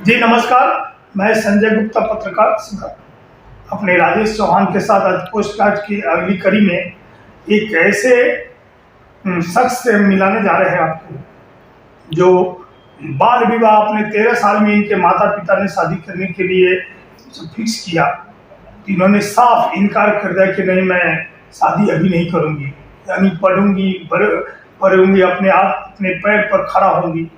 जी नमस्कार, मैं संजय गुप्ता पत्रकार अपने राजेश चौहान के साथ आज पोस्टकार्ड की अगली कड़ी में एक ऐसे शख्स से मिलाने जा रहे हैं आपको जो बाल विवाह अपने 13 साल में इनके माता पिता ने शादी करने के लिए फिक्स किया। तो इन्होंने साफ इनकार कर दिया कि नहीं, मैं शादी अभी नहीं करूँगी, यानी पढ़ूंगी, अपने आप अपने पैर पर खड़ा होंगी।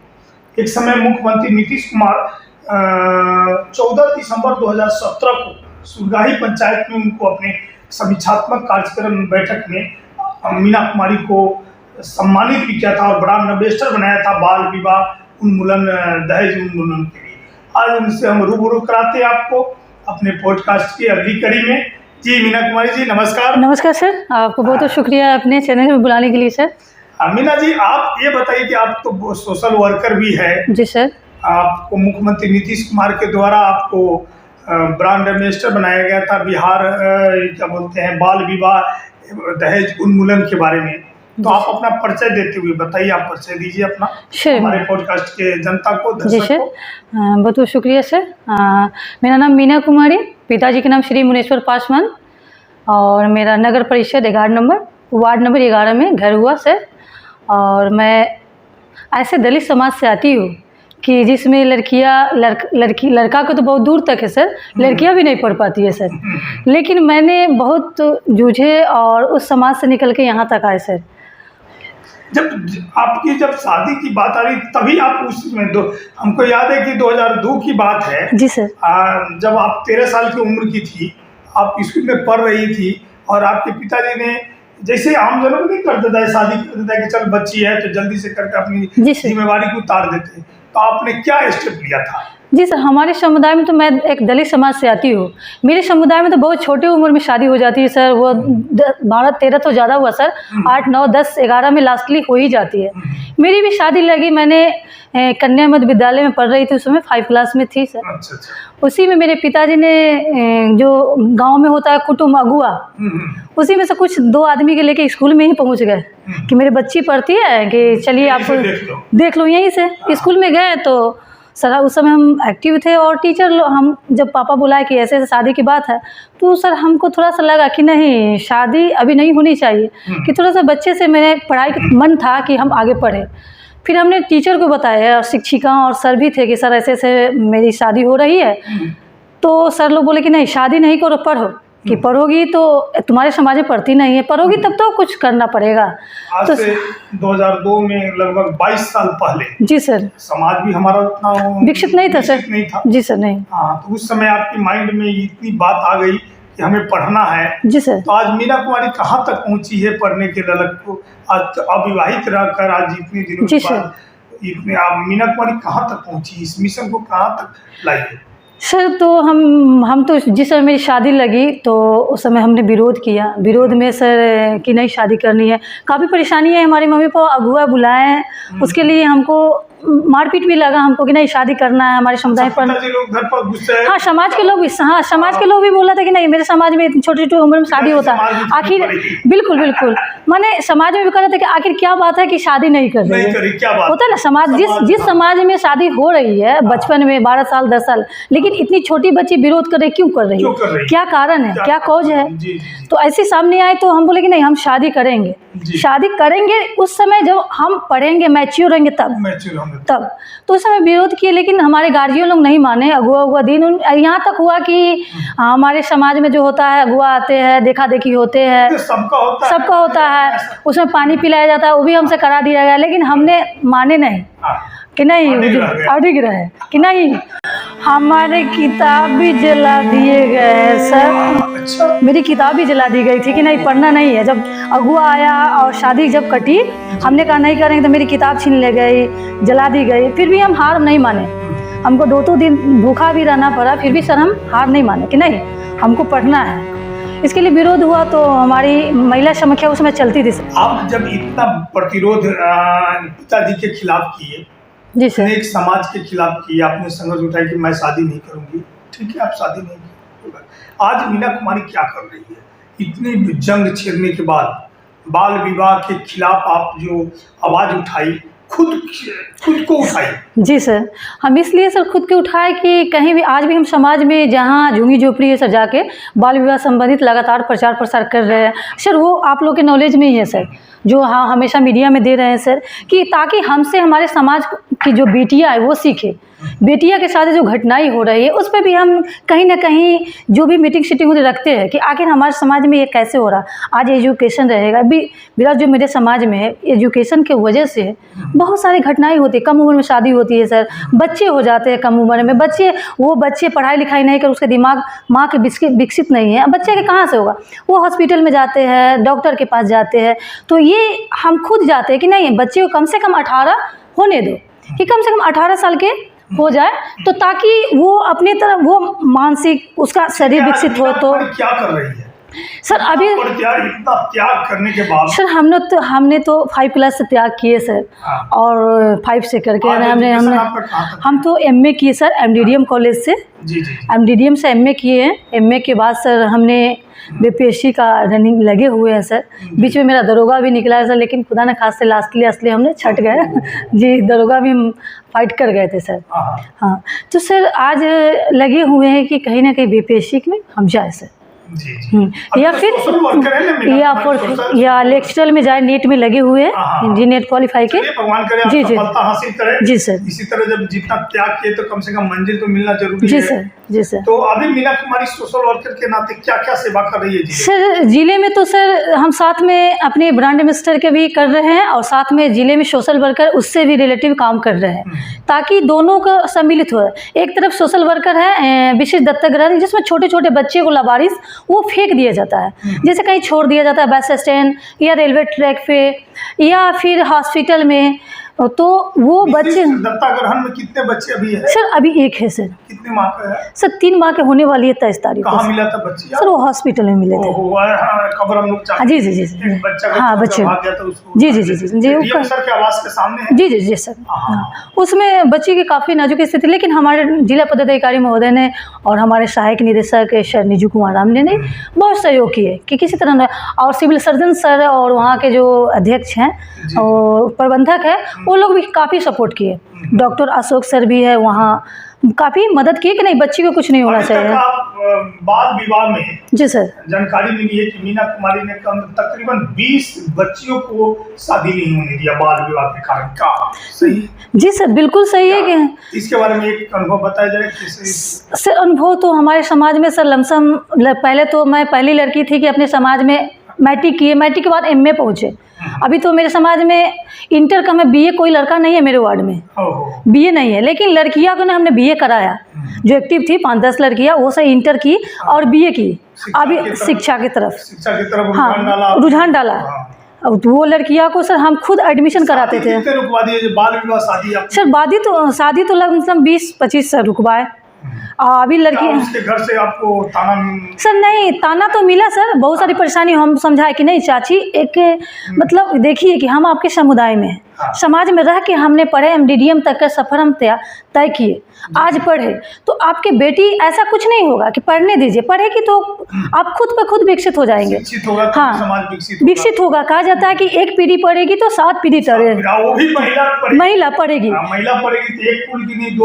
एक समय मुख्यमंत्री नीतीश कुमार 14 दिसंबर 2017 को सुरगाही पंचायत में उनको अपने समीक्षात्मक कार्यक्रम बैठक में मीना कुमारी को सम्मानित भी किया था और ब्रांड एम्बेसडर बनाया था बाल विवाह उन्मूलन, दहेज उन्मूलन के लिए। आज उनसे हम रूबरू कराते हैं आपको अपने पॉडकास्ट की अगली कड़ी में। जी मीना कुमारी जी नमस्कार। नमस्कार सर, आपको बहुत बहुत शुक्रिया अपने चैनल में बुलाने के लिए सर। मीना जी, आप ये बताइए कि आप तो सोशल वर्कर भी है। जी सर। आपको मुख्यमंत्री नीतीश कुमार के द्वारा आपको ब्रांड एम्बेसडर बनाया गया था बिहार क्या बोलते हैं बाल विवाह दहेज उन्मूलन के बारे में। तो आप अपना परिचय देते हुए बताइए, आप परिचय दीजिए अपना हमारे पॉडकास्ट के जनता को, जी दर्शक सर। को। बहुत बहुत शुक्रिया सर। मेरा नाम मीना कुमारी, पिताजी के नाम श्री मुनेश्वर पासवान और मेरा नगर परिषद 11 नंबर वार्ड नंबर 11 में घर हुआ सर। और मैं ऐसे दलित समाज से आती हूँ कि जिसमें लड़का को तो बहुत दूर तक है सर, लड़कियां भी नहीं पढ़ पाती है सर। लेकिन मैंने बहुत जूझे और उस समाज से निकल के यहाँ तक आए सर। जब शादी की बात आ रही तभी आप उसमें हमको याद है कि 2002 की बात है। जी सर। जब आप 13 साल की उम्र की थी, आप स्कूल में पढ़ रही थी और आपके पिताजी ने जैसे आम जनों को नहीं कर देता है, शादी कर देता है कि चल बच्ची है तो जल्दी से करके अपनी जिम्मेवारी को उतार देते हैं। तो आपने क्या स्टेप लिया था? जी सर, हमारे समुदाय में तो मैं एक दलित समाज से आती हूँ। मेरे समुदाय में तो बहुत छोटे उम्र में शादी हो जाती है सर। वो 12-13 तो ज़्यादा हुआ सर, 8, 9, 10, 11 में लास्टली हो ही जाती है। मेरी भी शादी लगी, मैंने कन्या मध्य विद्यालय में पढ़ रही थी, उस समय 5 क्लास में थी सर। अच्छा। उसी में मेरे पिताजी ने जो गांव में होता है कुटुंब अगुआ, उसी में से कुछ 2 आदमी के लेके स्कूल में ही पहुंच गए कि मेरी बच्ची पढ़ती है कि चलिए आप देख लो यहीं से। स्कूल में गए तो सर उस समय हम एक्टिव थे और टीचर हम जब पापा बुलाए कि ऐसे ऐसे शादी की बात है, तो सर हमको थोड़ा सा लगा कि नहीं, शादी अभी नहीं होनी चाहिए, कि थोड़ा सा बच्चे से मेरे पढ़ाई का मन था कि हम आगे पढ़े। फिर हमने टीचर को बताया और शिक्षिका और सर भी थे कि सर ऐसे ऐसे मेरी शादी हो रही है। तो सर लोग बोले कि नहीं, शादी नहीं करो, पढ़ो, कि पढ़ोगी तो तुम्हारे समाज में पढ़ती नहीं है, पढ़ोगी तब तो कुछ करना पड़ेगा। आज तो से 2002 में लगभग 22 साल पहले जी सर, समाज भी हमारा उतना विकसित नहीं था सर। नहीं था। जी सर, नहीं। हाँ, तो उस समय आपकी माइंड में इतनी बात आ गई कि हमें पढ़ना है। जी सर। तो आज मीना कुमारी कहाँ तक पहुँची है पढ़ने के ललक को? आज अविवाहित रहकर आज इतने दिनों के बाद आप मीना कुमारी कहाँ तक पहुँची, इस मिशन को कहाँ तक लाई है? सर तो हम तो जिस समय मेरी शादी लगी तो उस समय हमने विरोध किया। विरोध में सर कि नहीं शादी करनी है, काफ़ी परेशानी है। हमारे मम्मी पापा अगुआ बुलाए, उसके लिए हमको मारपीट भी लगा हमको कि नहीं शादी करना है हमारे समुदाय पर। हाँ, समाज के लोग भी, हाँ समाज के लोग भी बोला था कि नहीं, मेरे समाज में इतनी छोटी छोटी उम्र में शादी होता है। आखिर बिल्कुल माने समाज में भी कह रहे थे कि आखिर क्या बात है कि शादी नहीं कर रही है। होता है ना, समाज जिस समाज में शादी हो रही है बचपन में 12 साल 10 साल, लेकिन इतनी छोटी बच्ची विरोध कर रही, क्यों कर रही है, क्या कारण है, क्या कॉज है? तो ऐसे सामने आए तो हम बोले कि नहीं, हम शादी करेंगे उस समय जब हम पढ़ेंगे, मैच्योर होंगे तब। तो उस समय विरोध किए, लेकिन हमारे गार्जियन लोग नहीं माने। अगुआ दिन यहाँ तक हुआ कि हमारे समाज में जो होता है, अगुआ आते हैं, देखा देखी होते हैं, सबका होता है, उसमें पानी पिलाया जाता है, वो भी हमसे करा दिया गया। लेकिन हमने माने नहीं कि नहीं, अड़िग रहे कि नहीं, हमारे किताब भी जला दिए गए सर। मेरी किताब भी जला दी गई थी कि नहीं, पढ़ना नहीं है। जब अगुआ आया और शादी जब कटी, हमने कहा नहीं करेंगे, तो मेरी किताब छीन ले गई, जला दी गई। फिर भी हम हार नहीं माने, हमको 2 दिन भूखा भी रहना पड़ा, फिर भी सर हम हार नहीं माने कि नहीं, हमको पढ़ना है। इसके लिए विरोध हुआ तो हमारी महिला समीक्षा उसमें चलती थी। आप जब इतना प्रतिरोध पिताजी के खिलाफ किए, जी सर, एक समाज के खिलाफ किया, आपने संघर्ष उठाया कि मैं शादी नहीं करूंगी, ठीक है आप शादी नहीं करूंगी। आज मीना कुमारी क्या कर रही है? इतनी जंग छेड़ने के बाद बाल विवाह के खिलाफ आप जो आवाज़ उठाई, खुद को उठाई? जी सर, हम इसलिए सर खुद के उठाए कि कहीं भी आज भी हम समाज में जहाँ झुग्गी झोपड़ी है सर जाके बाल विवाह संबंधित लगातार प्रचार प्रसार कर रहे हैं सर। वो आप लोग के नॉलेज में ही है सर, जो हाँ हमेशा मीडिया में दे रहे हैं सर, कि ताकि हमसे हमारे समाज की जो बेटियाँ है वो सीखे। बेटियाँ के साथ जो घटनाएं हो रही है उस पर भी हम कहीं ना कहीं जो भी मीटिंग शीटिंग रखते हैं कि आखिर हमारे समाज में ये कैसे हो रहा। आज एजुकेशन रहेगा अभी मेरा जो मेरे समाज में है, एजुकेशन के वजह से बहुत सारी घटनाएं होती है। कम उम्र में शादी होती है सर, बच्चे हो जाते हैं कम उम्र में। वो बच्चे पढ़ाई लिखाई नहीं कर, उसके दिमाग माँ के विकसित नहीं है, बच्चे के कहाँ से होगा। वो हॉस्पिटल में जाते हैं, डॉक्टर के पास जाते हैं। तो ये हम खुद जाते हैं कि नहीं, बच्चे को कम से कम 18 होने दो, कि कम से कम 18 साल के हो जाए, तो ताकि वो अपनी तरफ वो मानसिक उसका शरीर विकसित हो। तो क्या कर रही है सर अभी क्या इतना त्याग करने के बाद? सर हमने तो 5 क्लास से त्याग किए सर। हाँ। और 5 से करके हमने हम तो MA किए सर MDDM कॉलेज से। जी। MDDM से MA किए हैं। MA के बाद सर हमने BPSC का रनिंग लगे हुए हैं सर। बीच में मेरा दरोगा भी निकला है सर, लेकिन खुदा न खास से लास्टली हमने छट गए जी, दरोगा भी हम फाइट कर गए थे सर। हाँ, तो सर आज लगे हुए हैं कि कहीं ना कहीं BPSC में हम जाए सर। या फिर या लेक्चरल में जाए, नेट में लगे हुए हैं जी, नेट क्वालिफाई के। भगवान करे जी सफलता हासिल करें। जी सर। इसी तरह जब जितना त्याग किए तो कम से कम मंजिल तो मिलना जरूरी जी है। सर। जी सर। तो अभी मीना कुमारी सोशल वर्कर के नाते क्या क्या सेवा कर रही है सर? जिले में तो सर हम साथ में अपने ब्रांड एम्बेसडर के भी कर रहे हैं, और साथ में जिले में सोशल वर्कर उससे भी रिलेटिव काम कर रहे हैं, ताकि दोनों का सम्मिलित हो। एक तरफ सोशल वर्कर है विशेष दत्तक ग्रहण, जिसमें छोटे छोटे बच्चे को लावारिस वो फेंक दिया जाता है, जैसे कहीं छोड़ दिया जाता है बस स्टैंड या रेलवे ट्रैक पे या फिर हॉस्पिटल में। तो वो बच्चे दत्तक ग्रहण में कितने बच्चे अभी है? सर अभी एक है सर। कितने माह का है? सर 3 माह के होने वाली है 23 तारीख को। कहाँ मिला था बच्ची? सर वो हॉस्पिटल में मिले थे। खबर हम लोग जी बच्चा हाँ बच्चे जी सर के आवास के सामने है। जी सर। उसमें बच्ची की काफ़ी नाजुक स्थिति, लेकिन हमारे जिला पदाधिकारी महोदय ने और हमारे सहायक निदेशक सर निजू कुमार राम ने बहुत सहयोग किए कि किसी तरह, और सिविल सर्जन सर और वहाँ के जो अध्यक्ष हैं और प्रबंधक है वो लोग भी काफ़ी सपोर्ट किए। डॉक्टर अशोक सर भी है वहाँ, काफ़ी मदद की कि नहीं बच्ची को कुछ नहीं होना चाहिए। बाल विवाह में जी सर जानकारी मिली है कि मीना कुमारी ने तकरीबन 20 बच्चियों को शादी नहीं होने दिया बाल विवाह के कारण। क्या सही? जी सर बिल्कुल सही है कि इसके बारे में एक अनुभव बताया जाए। सर अनुभव तो हमारे समाज में सर लमसम, पहले तो मैं पहली लड़की थी कि अपने समाज में मैट्रिक किए, मैट्रिक के बाद MA पहुँचे। अभी तो मेरे समाज में इंटर का में BA कोई लड़का नहीं है मेरे वार्ड में, BA नहीं है, लेकिन लड़कियां को ना हमने BA कराया। जो एक्टिव थी 5-10 लड़कियां, वो से इंटर की और BA की। अभी शिक्षा की तरफ हाँ रुझान डाला। अब वो लड़कियां को सर हम खुद एडमिशन कराते थे। रुकवा दिए बाल विवाह शादी? सर शादी तो लगभग 20-25 सर रुकवाए। अभी लड़की उसके घर से आपको ताना? सर नहीं, ताना तो मिला सर, बहुत सारी परेशानी। हम समझाए कि नहीं चाची, एक मतलब देखिए कि हम आपके समुदाय में हैं, समाज में रह के हमने पढ़े, MDDM तक का सफ़र हम तय किए, आज पढ़े, तो आपके बेटी ऐसा कुछ नहीं होगा कि पढ़ने दीजिए, पढ़ेगी तो आप खुद पे खुद विकसित हो जाएंगे। हाँ समाज विकसित होगा। कहा जाता है कि एक पीढ़ी पढ़ेगी तो 7 पीढ़ी वो भी महिला पढ़ेगी। महिला पढ़ेगी तो 1 कुल की नहीं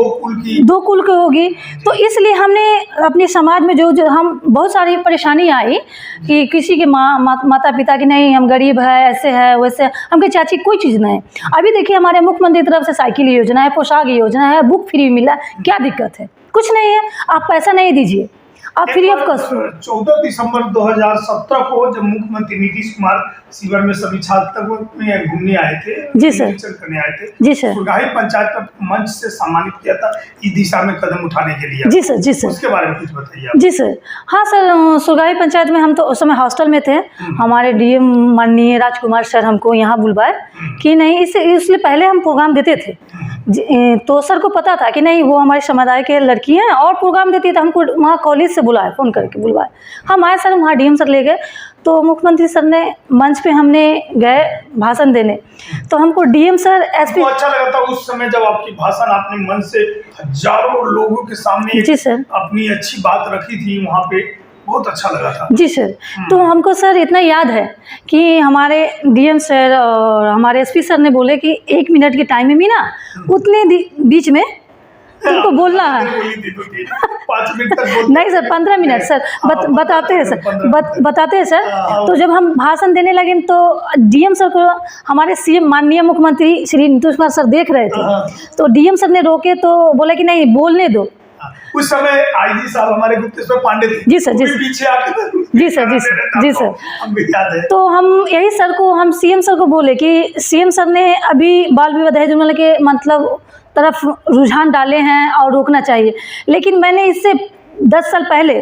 2 कुल की होगी। तो इसलिए हमने अपने समाज में जो हम बहुत सारी परेशानी आई कि किसी के माता पिता की नहीं, हम गरीब है, ऐसे है वैसे, हम कहे चाची कोई चीज़ नहीं। अभी देखिए हमारे मुख्यमंत्री की तरफ से साइकिल योजना है, पोशाक योजना है, बुक फ्री मिला, क्या दिक्कत है? कुछ नहीं है। आप पैसा नहीं दीजिए, आप फ्री ऑफ कॉस्ट। 14 दिसंबर 2017 को जब मुख्यमंत्री नीतीश कुमार शिविर में सभी छात्र में घूमने आए थे, जी सर, करने आए थे, जी सर, सुरगाही पंचायत का मंच से सम्मानित किया था इस दिशा में कदम उठाने के लिए। जी सर, उसके बारे में कुछ बताइए। जी सर। हाँ सर, सुरगाही पंचायत में हम तो उस समय हॉस्टल में थे। हमारे DM माननीय राजकुमार सर हमको यहाँ बुलवाए कि नहीं, इसलिए पहले हम प्रोग्राम देते थे, तो सर को पता था कि नहीं वो हमारे समुदाय के लड़की हैं और प्रोग्राम देती है, तो हमको वहाँ कॉलेज से बुलाए, फ़ोन करके बुलवाए। हम आए सर, वहाँ DM सर ले गए, तो मुख्यमंत्री सर ने मंच पे हमने गए भाषण देने, तो हमको DM सर SP अच्छा लगा था उस समय जब आपकी भाषण आपने मंच से हजारों लोगों के सामने जी सर अपनी अच्छी बात रखी थी वहाँ पे, बहुत अच्छा लगा था। जी सर। तो हमको सर इतना याद है कि हमारे डीएम सर और हमारे एसपी सर ने बोले कि 1 मिनट के टाइम में भी ना उतने बीच में तुमको बोलना है। 5 मिनट तक बोलते नहीं सर, 15 मिनट सर। बताते हैं सर, बताते हैं सर। तो जब हम भाषण देने लगे तो डीएम सर को हमारे सीएम माननीय मुख्यमंत्री श्री नीतीश कुमार सर देख रहे थे, तो डीएम सर ने रोके तो बोला कि नहीं, बोलने दो। उस समय आईजी साहब हमारे गुप्तेश्वर पांडे थे। जी सर, जी सर, पीछे आके जी सर, जी सर, जी सर। हमें याद है। तो हम यही सर को, हम सीएम सर को बोले कि सीएम सर ने अभी बाल विवाह दहेज उन्मूलन के मतलब तरफ रुझान डाले हैं और रोकना चाहिए, लेकिन मैंने इससे 10 साल पहले,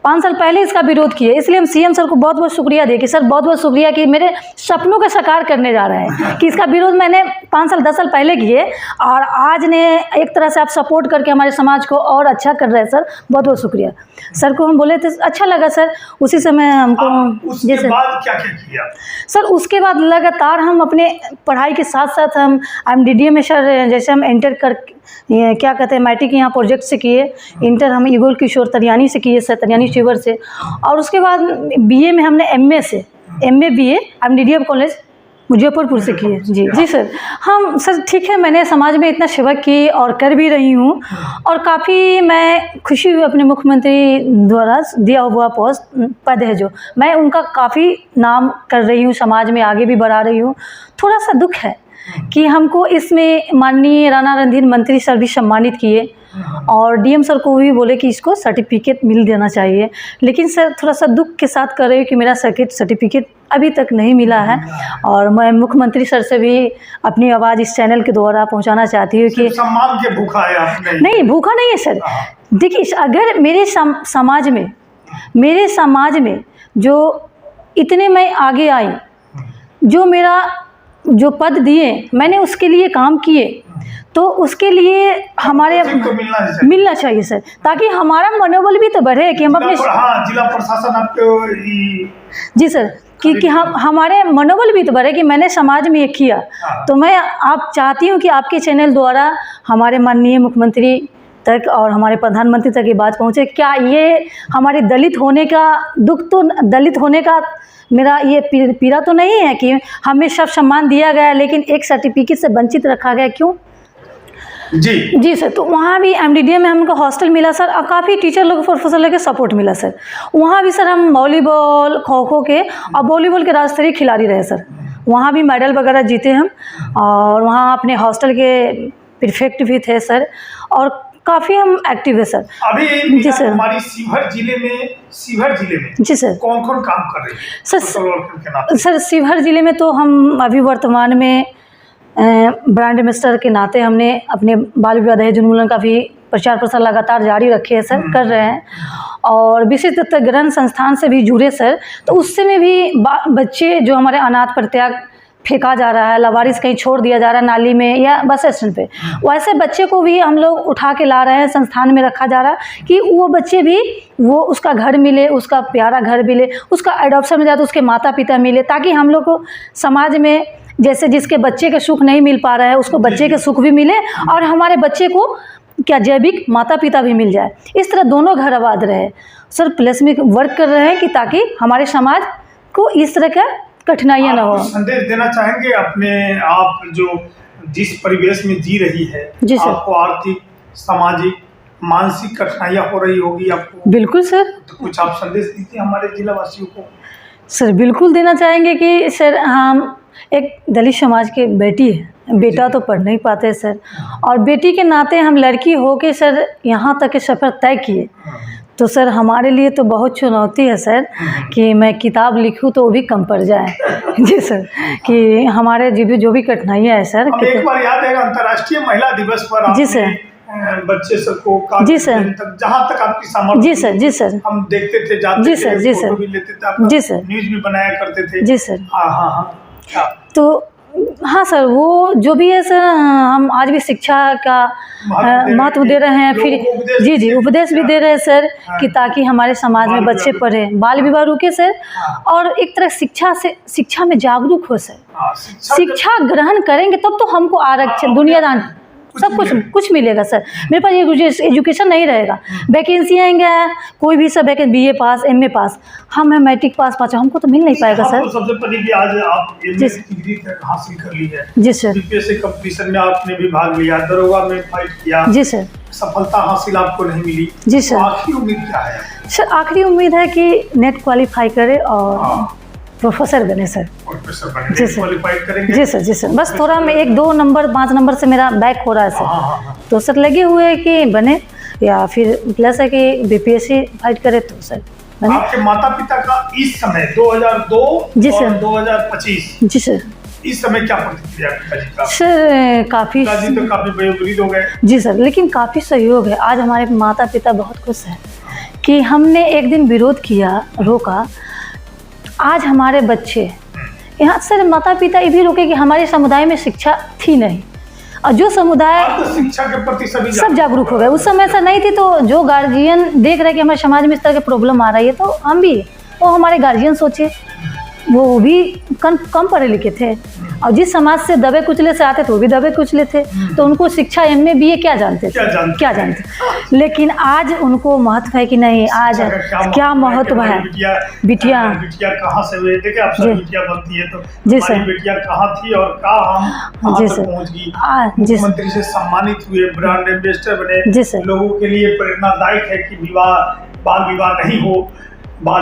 5 साल पहले इसका विरोध किया। इसलिए हम सीएम सर को बहुत बहुत शुक्रिया दें कि सर बहुत बहुत शुक्रिया कि मेरे सपनों का साकार करने जा रहे हैं, कि इसका विरोध मैंने 5 साल 10 साल पहले किए और आज ने एक तरह से आप सपोर्ट करके हमारे समाज को और अच्छा कर रहे हैं सर। बहुत बहुत शुक्रिया सर को। हम बोले थे अच्छा लगा सर। उसी समय हमको उसके बाद क्या क्या किया सर? उसके बाद लगातार हम अपने पढ़ाई के साथ साथ हम IMDDA में सर, जैसे हम इंटर कर क्या कहते हैं मैट्रिक यहाँ प्रोजेक्ट से किए, इंटर हम ईगोल किशोर तरियानी से किए सर, तरियानी शिवर से, और उसके बाद बीए में हमने MA BA IMDDA college Muzaffarpur से किए। जी जी सर। हम सर ठीक है, मैंने समाज में इतना सेवा की और कर भी रही हूँ, और काफ़ी मैं खुशी हुई अपने मुख्यमंत्री द्वारा दिया हुआ पद है जो मैं उनका काफ़ी नाम कर रही हूँ, समाज में आगे भी बढ़ा रही हूँ। थोड़ा सा दुख है कि हमको इसमें माननीय राणा रणधीर मंत्री सर भी सम्मानित किए और डीएम सर को भी बोले कि इसको सर्टिफिकेट मिल देना चाहिए, लेकिन सर थोड़ा सा दुख के साथ कर रही हूँ कि मेरा सर्टिफिकेट अभी तक नहीं मिला है। और मैं मुख्यमंत्री सर से भी अपनी आवाज़ इस चैनल के द्वारा पहुंचाना चाहती हूँ कि सम्मान के भूखा है आपने? नहीं, भूखा नहीं है सर। देखिए, अगर मेरे समाज में जो इतने मैं आगे आई, जो मेरा जो पद दिए मैंने उसके लिए काम किए, तो उसके लिए हमारे तो मिलना चाहिए सर, ताकि हमारा मनोबल भी तो बढ़े कि हम अपने जिला प्रशासन आपके जी सर कि हम हमारे मनोबल भी तो बढ़े कि मैंने समाज में ये किया। तो मैं आप चाहती हूँ कि आपके चैनल द्वारा हमारे माननीय मुख्यमंत्री तक और हमारे प्रधानमंत्री तक ये बात पहुँचे। क्या ये हमारे दलित होने का दुख, तो दलित होने का मेरा ये पीड़ा तो नहीं है कि हमें सब सम्मान दिया गया लेकिन एक सर्टिफिकेट से वंचित रखा गया, क्यों? जी सर। तो वहाँ भी IMDDA में हमको हॉस्टल मिला सर, और काफ़ी टीचर लोग, प्रोफेसर लोग के सपोर्ट मिला सर। वहाँ भी सर हम वॉलीबॉल, खो खो के और वॉलीबॉल के राज्य स्तरीय खिलाड़ी रहे सर। वहाँ भी मेडल वगैरह जीते हम, और वहाँ अपने हॉस्टल के प्रीफेक्ट भी थे सर, और काफ़ी हम एक्टिव है सर। अभी जी सर हमारी शिवहर जिले में जी सर कौन कौन काम कर रहे हैं सर? शिवहर जिले में तो हम अभी वर्तमान में ब्रांड एम्बेसडर के नाते हमने अपने बाल विवाह दहेज उन्मूलन का भी प्रचार प्रसार लगातार जारी रखे है सर, कर रहे हैं, और विशेष दत्तक ग्रहण संस्थान से भी जुड़े सर। तो उससे में भी बच्चे जो हमारे अनाथ परित्याग फेंका जा रहा है, लावारिस कहीं छोड़ दिया जा रहा है नाली में या बस स्टैंड पे, वैसे बच्चे को भी हम लोग उठा के ला रहे हैं, संस्थान में रखा जा रहा है कि वो बच्चे भी वो उसका घर मिले, उसका प्यारा घर मिले, उसका एडॉप्शन में जाए तो उसके माता पिता मिले, ताकि हम लोग को समाज में जैसे जिसके बच्चे के सुख नहीं मिल पा रहा है उसको बच्चे के सुख भी मिले, और हमारे बच्चे को क्या जैविक माता पिता भी मिल जाए। इस तरह दोनों घर आबाद रहे सर। प्लस में वर्क कर रहे हैं कि ताकि हमारे समाज को इस तरह का कठिनाइयाँ ना हो। संदेश देना चाहेंगे अपने आप जो जिस परिवेश में जी रही है, आपको आर्थिक, सामाजिक, मानसिक कठिनाइयाँ हो रही होगी आपको? बिल्कुल सर। तो कुछ आप संदेश दीजिए हमारे जिला वासियों को। सर बिल्कुल देना चाहेंगे कि सर हम एक दलित समाज के बेटी है, बेटा तो पढ़ नहीं पाते सर, और बेटी के नाते हम लड़की हो के सर यहाँ तक के सफ़र तय किए, तो सर हमारे लिए तो बहुत चुनौती है सर कि मैं किताब लिखूं तो वो भी कम पड़ जाए। जी सर, कि हमारे जो भी कठिनाइयाँ है सर। एक बार याद है अंतर्राष्ट्रीय महिला दिवस पर जी सर बच्चे सबको जी सर जहाँ तक आपकी सामर्थ्य जी सर जी सर हम देखते थे, जाते जी सर जी सर भी लेते थे, जी सर न्यूज़ भी बनाया करते थे। जी सर। हाँ। तो हाँ सर, वो जो भी है सर, हम आज भी शिक्षा का महत्व दे रहे हैं, फिर जी उपदेश भी दे रहे हैं सर कि ताकि हमारे समाज में बच्चे पढ़े, बाल विवाह रुके सर, और एक तरह शिक्षा में जागरूक हो सर। शिक्षा ग्रहण करेंगे तब तो हमको आरक्षण दुनियादान सब कुछ मिलेगा सर। मेरे पास एजुकेशन नहीं रहेगा, वैकेंसी आएंगे कोई भी सब वैकेंसी BA पास MA पास, हम है मैट्रिक पास हमको तो मिल नहीं पाएगा सर। तो सबसे पहले कि आज आप MA की डिग्री तक हासिल कर ली है जी सर। बीपीएससी कंपटीशन में आपने भी भाग लिया, दरोगा में फाइट किया जी सर। सफलता हासिल आपको नहीं मिली जी सर। तो आखिरी उम्मीद क्या है सर? आखिरी उम्मीद है कि नेट क्वालिफाई करे और प्रोफेसर बने सर। प्रोफेसर बने, जी सर। क्वालिफाई करेंगे? जी सर। जी सर। बस थोड़ा में 1-2 नंबर 5 नंबर से मेरा बैक हो रहा है सर। तो सर लगे हुए हैं कि बने, या फिर प्लस है कि BPSC फाइट करे तो सर बने। आपके माता पिता का इस समय 2002 जी और सर। 2025 जी सर। इस समय क्या प्रतिक्रिया पिताजी का? सर काफ़ी पिताजी तो काफी वयोवृद्ध हो गए। जी सर, लेकिन काफ़ी सहयोग है। आज हमारे माता पिता बहुत खुश हैं कि हमने एक दिन विरोध किया, रोका, आज हमारे बच्चे यहाँ सर माता पिता ये भी रोके कि हमारे समुदाय में शिक्षा थी नहीं, और जो समुदाय अब तो शिक्षा के प्रति सभी सब जागरूक हो गए। उस समय ऐसा नहीं थी, तो जो गार्जियन देख रहे हैं कि हमारे समाज में इस तरह की प्रॉब्लम आ रही है, तो हम भी, वो हमारे गार्जियन सोचे, वो भी कम पढ़े लिखे थे, और जिस समाज से दबे कुचले से आते थे वो भी दबे कुचले थे, तो उनको शिक्षा MA BA क्या जानते थे, क्या जानते। लेकिन आज उनको महत्व है कि नहीं, आज क्या महत्व है। बिटिया कहाँ से हुए, देखिए आप सब बिटिया बनती है तो जी सर। बिटिया कहाँ थी और कहाँ हम जी तक सर। पहुँच गई। मुख्यमंत्री से सम्मानित हुए, ब्रांड एम्बेसडर बने। जी सर। लोगों के लिए प्रेरणादायक है कि बाल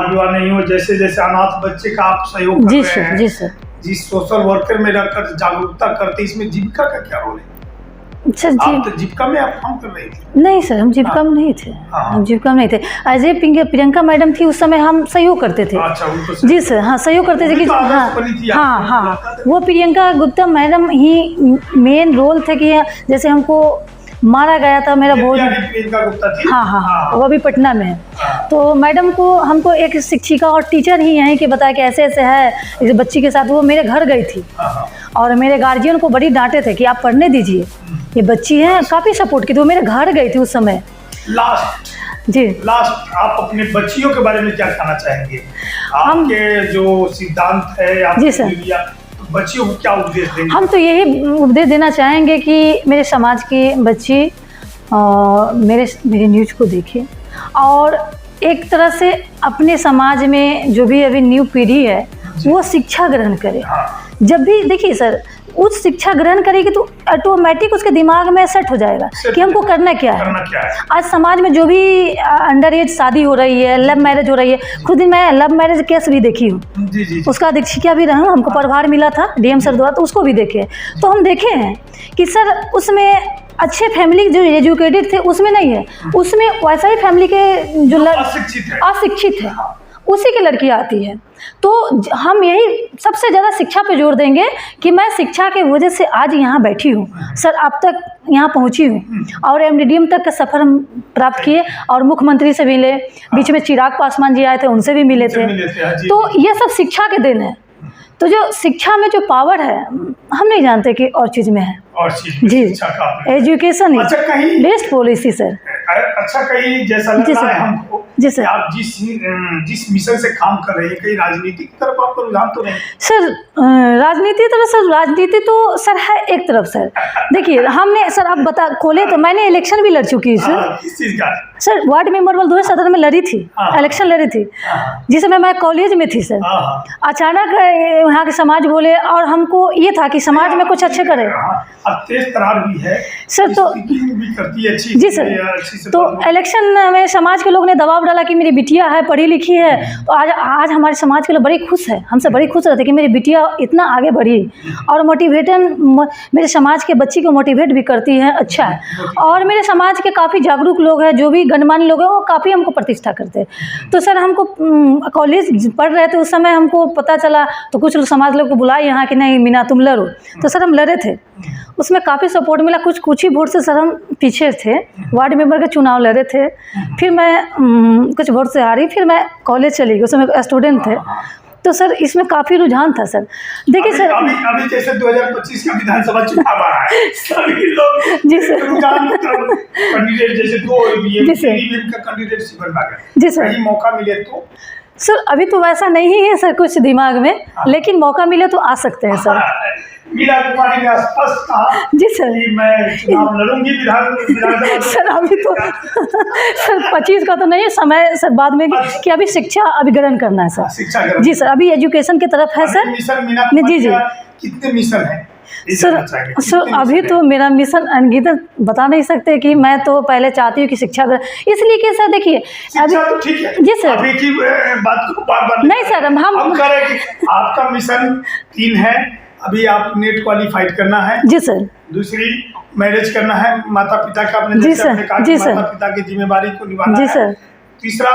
विवाह नहीं हो, जैसे जैसे अनाथ बच्चे का आप सहयोग कर रहे हैं। जी सर। जिस सोशल वर्कर में रहकर जागरूकता करते, इसमें जीविका का क्या रोल है? सर जी, आप तो जीविका में आप काम कर रही थी? नहीं सर, हम जीविका में नहीं थे। हम जीविका में नहीं थे। एज ए प्रियंका मैडम थी उस समय, हम सहयोग करते थे। अच्छा, उनको जी सर, हाँ सहयोग करते थे कि हाँ, वो प्रियंका गुप्ता मैडम ही मेन रोल थे कि जैसे हमको मारा गया था, मेरा बहुत प्रियंका गुप्ता थी। हाँ, वो अभी पटना में है। तो मैडम को हमको एक शिक्षिका और टीचर ही यहीं के बताया कि ऐसे ऐसे है इस बच्ची के साथ। वो मेरे घर गई थी और मेरे गार्जियन को बड़ी डांटे थे कि आप पढ़ने दीजिए, ये बच्ची है, काफ़ी सपोर्ट की। तो मेरे घर गई थी उस समय। लास्ट आप अपने बच्चियों के बारे में क्या कहना चाहेंगे? आपके जो सिद्धांत है जी सर, बच्चियों को क्या उपदेश देंगे? हम तो यही उपदेश देना चाहेंगे कि मेरे समाज की बच्ची मेरे न्यूज़ को देखें और एक तरह से अपने समाज में जो भी अभी न्यू पीढ़ी है वो शिक्षा ग्रहण करे। जब भी देखिए सर, उस शिक्षा ग्रहण करेगी तो ऑटोमेटिक उसके दिमाग में सेट हो जाएगा कि हमको करना क्या है। आज समाज में जो भी अंडर एज शादी हो रही है, लव मैरिज हो रही है, खुद ही मैं लव मैरिज केस भी देखी हूँ, उसका दीक्षिका भी रहा हूँ, हमको प्रभार मिला था DM सर द्वारा, तो उसको भी देखे। तो हम देखे हैं कि सर उसमें अच्छे फैमिली जो एजुकेटेड थे उसमें नहीं है, उसमें वैसा ही फैमिली के जो अशिक्षित है उसी की लड़की आती है। तो हम यही सबसे ज़्यादा शिक्षा पे जोर देंगे कि मैं शिक्षा के वजह से आज यहाँ बैठी हूँ सर, अब तक यहाँ पहुँची हूँ और MDDM तक का सफ़र हम प्राप्त किए और मुख्यमंत्री से मिले, बीच में चिराग पासवान जी आए थे, उनसे भी मिले थे। तो ये सब शिक्षा के देन है। तो जो शिक्षा में जो पावर है हम नहीं जानते कि और चीज़ में है। और चीज़ जी, एजुकेशन बेस्ट पॉलिसी सर। अच्छा, कहीं जैसा लग रहा है हमको जी सर, आप जिस मिशन से काम कर रहे हैं, कहीं राजनीति की तरफ आपका रुझान तो नहीं? सर राजनीति तरफ सर, राजनीति तो सर है एक तरफ सर। देखिए हमने सर आप खोले तो मैंने इलेक्शन भी लड़ चुकी हूँ सर। किस चीज़ का? सर वार्ड मेंबर वाल 2017 में लड़ी थी, इलेक्शन लड़ी थी, जिस समय मैं कॉलेज में थी सर। अचानक यहाँ के समाज बोले और हमको ये था कि समाज में कुछ अच्छे करे। अब तेज तरार भी है सर, तो भी करती है अच्छी जी सर। तो इलेक्शन में समाज के लोग ने दबाव डाला कि मेरी बिटिया है, पढ़ी लिखी है, तो आज हमारे समाज के लोग बड़ी खुश है, हमसे बड़ी खुश रहते कि मेरी बिटिया इतना आगे बढ़ी और मेरे समाज के बच्ची को मोटिवेट भी करती है। अच्छा है। और मेरे समाज के काफ़ी जागरूक लोग हैं, जो भी गणमान्य लोग हैं, वो काफ़ी हमको प्रतिष्ठा करते हैं। तो सर हमको कॉलेज पढ़ रहे थे उस समय, हमको पता चला तो कुछ समाज लोग को बुलाए यहाँ कि नहीं मीना तुम लड़ो, तो सर हम लड़े थे, उसमें काफ़ी सपोर्ट मिला। कुछ ही वोट से सर हम पीछे थे, वार्ड मेंबर के चुनाव लड़े थे, फिर मैं कुछ वोट से हारी, फिर मैं कॉलेज चली गई, उसमें स्टूडेंट थे। तो सर इसमें काफ़ी रुझान था सर। देखिए सर अभी जैसे 2025 का विधानसभा चुनाव आ रहा है, सभी लोग जी सर रुझान कैंडिडेट जैसे दो का कैंडिडेट जी सर, कहीं मौका मिले तो सर अभी तो वैसा नहीं है सर कुछ दिमाग में, लेकिन मौका मिले तो आ सकते हैं सर। मीना कुमारी ने स्पष्ट कहा जी सर कि मैं चुनाव लड़ूंगी विधानसभा सर अभी तो सर 25 का तो नहीं है समय सर, बाद में कि अभी शिक्षा अभी ग्रहण करना है सर। शिक्षा ग्रहण। जी सर अभी एजुकेशन की तरफ है सर। मिशन मीना जी कुमारी जी का कितने मिशन है सर अभी तो मेरा मिशन अनगिनत बता नहीं सकते कि मैं तो पहले चाहती हूँ कि शिक्षा इसलिए कि सर देखिए अभी तो ठीक है जी सर अभी की बात को बार-बार नहीं सर हम कह रहे हैं कि आपका मिशन 3 है। अभी आप नेट क्वालिफाइड करना है। जी सर। दूसरी मैरिज करना है, माता पिता का अपने जी जैसे सर, आपने कहा जी कि सर। माता पिता की जिम्मेदारी को निभाना जी है। सर। तीसरा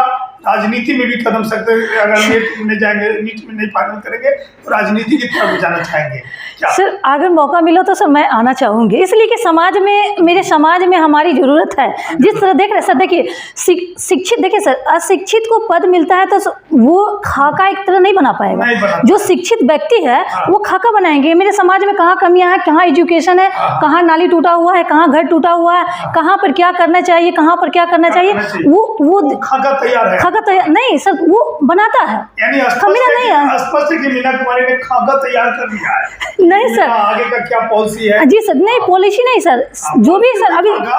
राजनीति में भी कदम सकते हैं, अगर नीट में जाएंगे, नीट में नहीं फाइनल करेंगे तो राजनीति की तरफ जाना चाहेंगे क्या? सर अगर मौका मिला तो सर मैं आना चाहूँगी, इसलिए कि समाज में मेरे समाज में हमारी ज़रूरत है। जिस तरह देख रहे सर देखिए शिक्षित देखिए सर अशिक्षित को पद मिलता है तो वो खाका एक तरह नहीं बना पाएगा। जो शिक्षित व्यक्ति है वो खाका बनाएंगे। मेरे समाज में कहाँ कमियाँ हैं, कहाँ एजुकेशन है, कहाँ नाली टूटा हुआ है, कहाँ घर टूटा हुआ है, कहाँ पर क्या करना चाहिए, कहाँ पर क्या करना चाहिए, वो खाका तैयार है। खाका तैयार नहीं सर वो बनाता है, यानी स्पष्ट है कि मीना कुमारी ने खाका तैयार कर दिया है। नहीं सर आगे का क्या पॉलिसी है? जी सर नहीं पॉलिसी नहीं सर, जो भी सर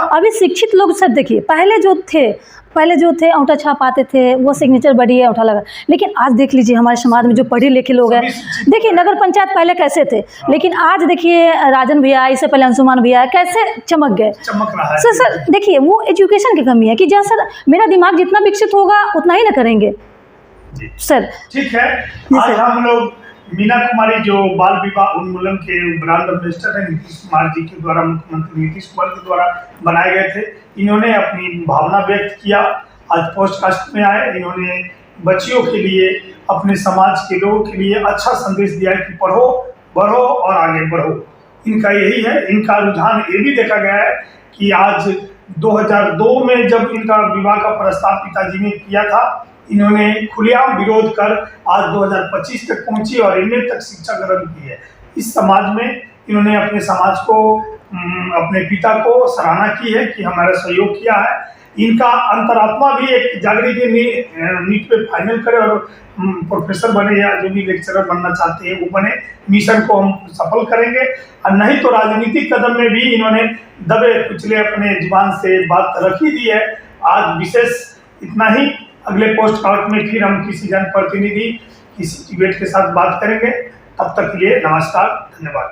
अभी शिक्षित लोग सर देखिए पहले जो थे अंगूठा छाप आते थे, वो सिग्नेचर बड़ी है अंगूठा लगा, लेकिन आज देख लीजिए हमारे समाज में जो पढ़े लिखे लोग हैं, देखिए नगर पंचायत पहले कैसे थे, लेकिन आज देखिए राजन भैया, इससे पहले अंशुमान भैया कैसे चमक गए। चमक रहा है सर देखिए वो एजुकेशन की कमी है कि जहाँ सर मेरा दिमाग जितना विकसित होगा उतना ही ना करेंगे सर। ठीक है, आज हम लोग मीना कुमारी जो बाल विवाह उन्मूलन के ब्रांड एम्बेसडर हैं नीतीश कुमार जी के द्वारा, मुख्यमंत्री नीतीश कुमार के द्वारा बनाए गए थे, इन्होंने अपनी भावना व्यक्त किया। आज पोस्टकास्ट में आए, इन्होंने बच्चियों के लिए, अपने समाज के लोगों के लिए अच्छा संदेश दिया है कि पढ़ो, बढ़ो और आगे बढ़ो। इनका यही है। इनका रुझान ये भी देखा गया है कि आज 2002 में जब इनका विवाह का प्रस्ताव पिताजी ने किया था, इन्होंने खुलेआम विरोध कर आज 2025 तक पहुंची और एमए तक शिक्षा ग्रहण की है। इस समाज में इन्होंने अपने समाज को, अपने पिता को सराहना की है कि हमारा सहयोग किया है। इनका अंतरात्मा भी एक जागृत नीट पे फाइनल करे और प्रोफेसर बने या जो भी लेक्चरर बनना चाहते हैं वो बने। मिशन को हम सफल करेंगे और नहीं तो राजनीतिक कदम में भी इन्होंने दबे कुचले अपने जुबान से बात रख ही दी है। आज विशेष इतना ही। अगले पोस्ट कार्ड में फिर हम किसी जनप्रतिनिधि, किसी डिबेट के साथ बात करेंगे। तब तक के लिए नमस्कार, धन्यवाद।